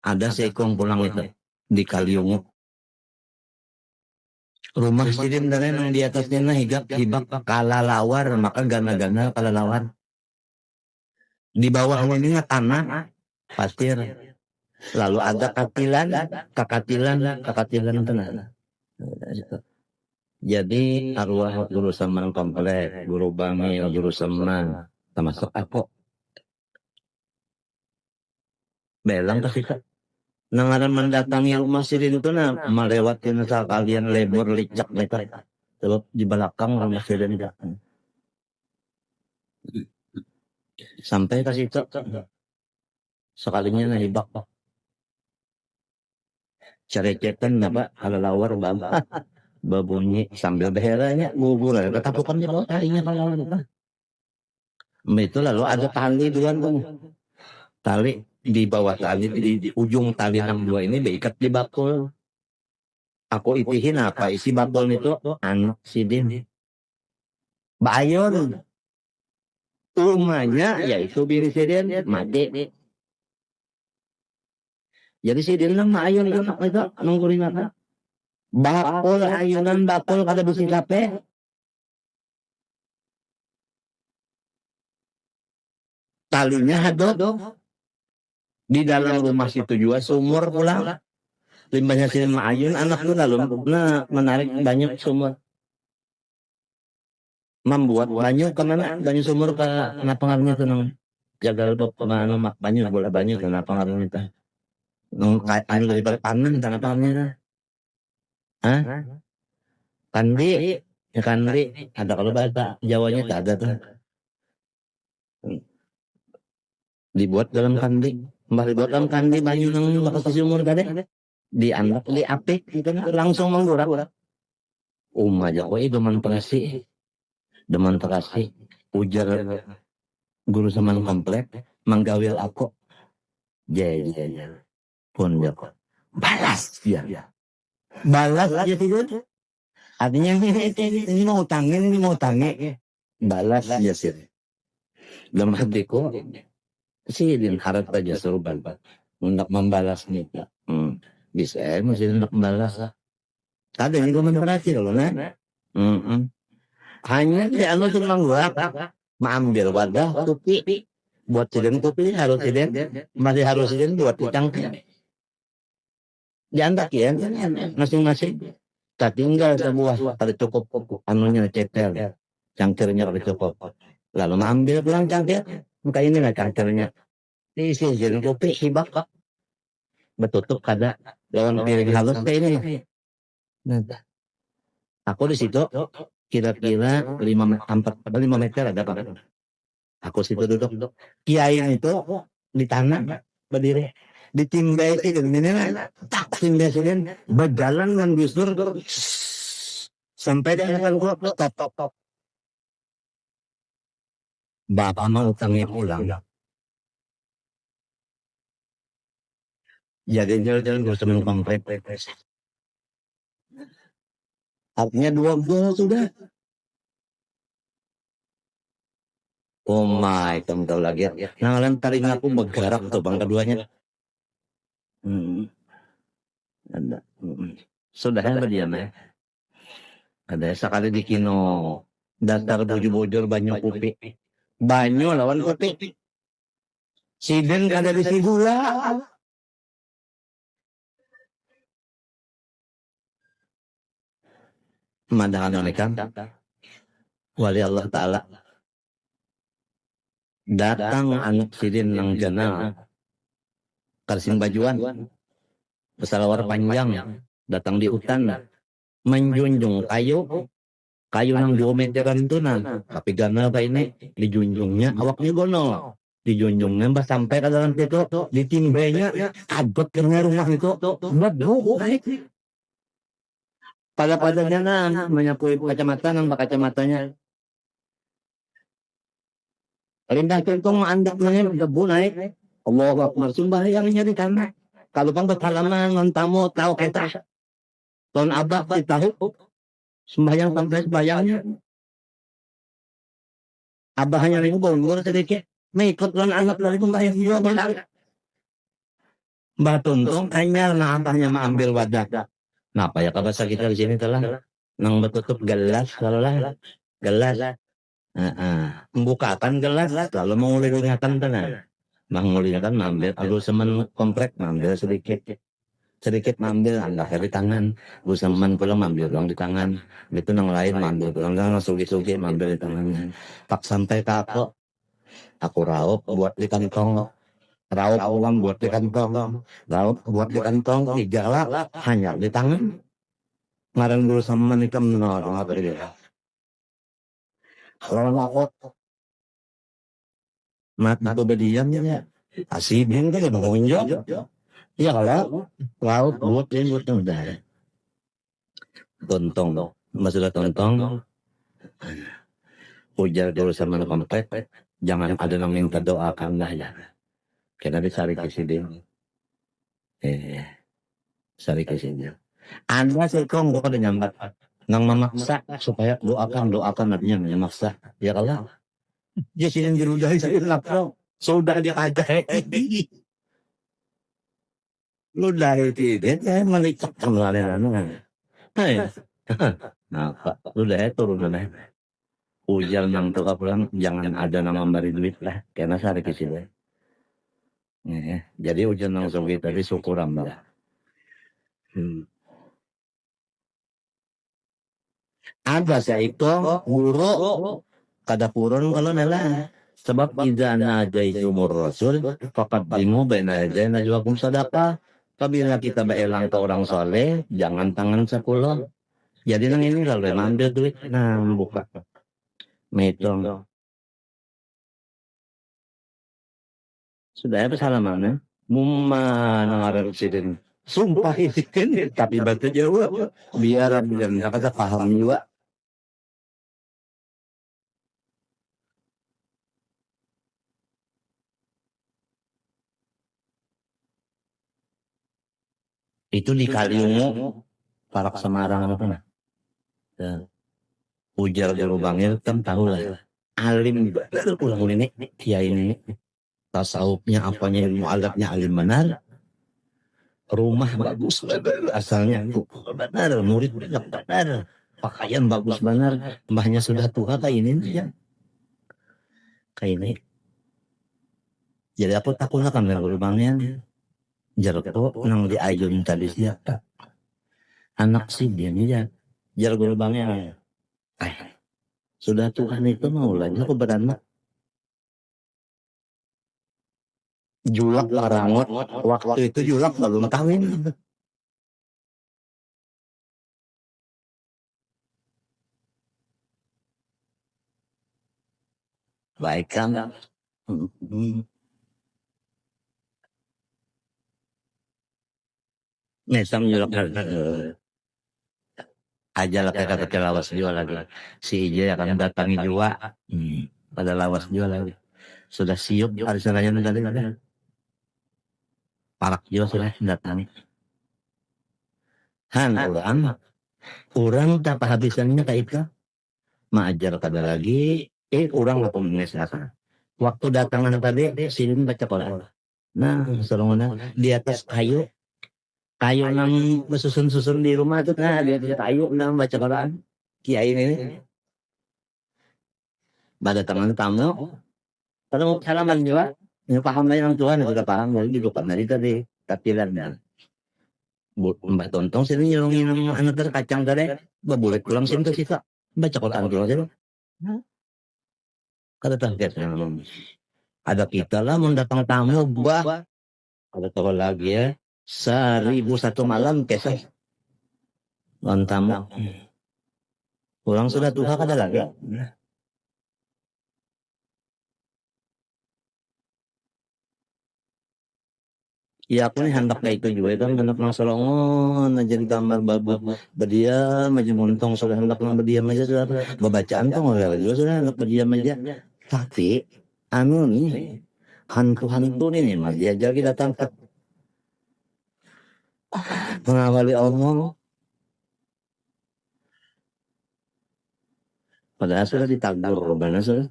Ada seikong pulang itu di Kaliungu. Rumah sidin dari yang di atasnya na hibak kalalawar, maka gana-gana kalalawar. Di bawah ini tanah pasir. Lalu ada kakatilan tanah. Jadi arwah guru Saman komplek, guru Bangil, guru Saman, termasuk aku. Belang kasih kak. Nangaran mendatangi rumah sidin itu melewati kalian lebur licak mereka. Sebab di belakang rumah sidin itu. Sampai ke situ. Sekalinya nahibak. Cari-carikan apa halalawar baba. Babunyi sambil berheranya gugur. Ketapukan di bawah talinya kalau itu. Itu lalu ada tali duluan tuh. Tali di bawah tali di ujung tali 62 ini diikat di bakul. Aku itihin apa isi bakul itu anak sidin. Bayon. Rumahnya yaitu bini sidin mati. Jadi sidin lang maayon itu nunggurin apa? Bakul ayunan bakul kada besi kape. Talinya hadok. Di dalam rumah situ juga sumur pulang. Limbahnya sidin maayun anak tuh lalu menarik banyak sumur. Membuat banyak kemana banyak sumur ke pengaruhnya tuh nang jaga pemana mak banyak bola banyak karena pengaruhnya tuh nang kain daripada panen karena pengaruhnya ah kandi ya kandi ada kalau bahasa Jawanya tak ada tuh dibuat dalam kandi dibuat dalam kandi banyak nang bakal sumur tadi dianggap di apik gitu langsung menggurak aja kok demonstrasi ujar guru Saman komplek menggawil aku jadi pun ya kok balas dia balas aja tidak artinya ini mau tangi balas ya sih dalam hatiku sidin harap aja suruban untuk membalas nih bisa masih untuk membalas tadi ini gue mengerti loh nah hanya si anu cuma gua mengambil wadah kopi buat sidin kopi harus sidin masih harus sidin buat dicangkir diantak ya masing-masing tak tinggal sebuah kada cukup anunya cetel cangkirnya kada cukup lalu mengambil pulang cangkir muka ini lah cangkirnya diisi sidin kopi hibak kok betutup kada dalam piring halus kayak ini nah, aku di situ kira-kira 5 meter ada apa? Aku situ duduk. Kiai itu di tanah berdiri. Ditimbai sih ini lah. Tak timbai sih berjalan dengan Gus Dur sampai dia akan top. Bapak mau utangnya pulang. Jadi jalan-jalan Gus Dur komplek. Artinya 2 gol sudah. Oh my, tahu lagi ya. Nah, taring aku bergerak tuh bang keduanya. Ada. Sudah ya berdiam ya. Ada sekali di kino datar bujur-bujur banyak kopi. Banyak lawan kopi. Sidin kada di sigula. Pemandangan mereka. Wali Allah Ta'ala. Datang anak sidin nang jana. Karsing bajuan. Pesalawar panjang. Datang di hutan. Menjunjung kayu nang 2 meteran itu tapi ganal kayak ini dijunjungnya awaknya gonol dijunjungnya mbak sampai ke dalam situ ditimbainya abot karena rumah itu pada menyapu kacamata nang kacamatanya rindah kentong andaknya debu naik Allah Akbar sembahyangnya di tanah kalau bang berhalaman ngon tamu tahu kita tahun abah tahu sembahyang sampai sembahyangnya abahnya itu bangun sedikit mengikut kan anak dari sembahyang juga benar Mbah Tuntong anyar na antahnya maambil wadah. Napa ya kabasa kita di sini telah nang betutup gelas kalau lah gelas. Membukakan gelas lalu mengulirkan tenan. Mengulirkan mambil aku semen komplek mambil sedikit mambil anda di tangan. Gue semen pulang mambil doang di tangan. Itu nang lain mambil pulang jangan sugi-sugi mambil di tangannya. Tak sampai ke aku raup buat di kantong. Raup ulang buat di kantong. Raup buat di kantong. Igala hanya di tangan. Ngaran dulu semen ikam orang apa dia. Kalau ngakot mat berdiam ya asibin kan ya mengunjung ya kalau laut buat udah tontong masalah tontong ujar dulu sama komplek jangan ada yang minta doakan lah ya karena dicari ke sini cari ke sini anda sih kong gua ada nyambat nang memaksa supaya doakan artinya memaksa ya kalau dia sini dirudahi saya lapar sudah dia aja lu dari tidak saya melicak kemarin nah lu dari turun lah ujar yang tuh pulang jangan ada nama beri duit lah karena saya ke sini jadi ujar langsung kita di syukuran lah ada saya itu guru kada purun kalau nela sebab idana jai umur rasul fakat dimu bena aja najwa kum sadaqah apabila kita berelang ke orang soleh jangan tangan 10 jadi nang ini lalu ambil duit nah buka metong sudah apa salamannya mumma nang presiden sumpah isikin tapi batu jawab biar kata paham juga itu di Kaliungu Parak Semarang apa nah ujar di lubangnya kan tahu lah alim benar ulang ini kiai ini tasawufnya apanya ilmu alatnya alim benar rumah bagus benar asalnya benar murid banyak benar pakaian bagus benar mbahnya sudah tua kayak ini ya kayak ini jadi aku takutnya kan dari lubangnya jarko nang di ayun tadi siapa anak sih dia nih ya jarko lubangnya sudah Tuhan itu mau lagi aku beranak julak larangot waktu itu julak belum kawin baik kan Nesam julak aja lah kata lawas jual lagi si Ije akan datangi juga pada lawas jual lagi sudah siap hari senanya tadi ada parak juga sudah datangi orang tak habisannya kayak itu maajar kada lagi orang apa mengesahkan waktu datangan tadi sini baca Quran nah serongona di atas kayu nang susun di rumah tuh nah di atas kayu nang baca Quran kiai ini pada tangan tamu kalau salaman juga yang paham lagi orang tua sudah paham jadi di depan tadi tapilan dan Mbak Tontong sini nyolongin anak terkacang tadi boleh pulang sini tuh sisa baca Quran dulu aja kata target ada kita lah mendatang tamu bah ada tahu lagi ya 1001 malam kesah lawan tamu pulang sudah Tuhan kada lagi ya aku nih hendak kayak itu juga kan hendak nang solongon aja di kamar babu berdiam aja montong sudah hendak nang berdiam aja sudah bacaan tuh nggak juga sudah hendak berdiam aja tapi anu nih hantu nih mas diajar kita tangkap mengawali omong padahal sudah ditagur benar sudah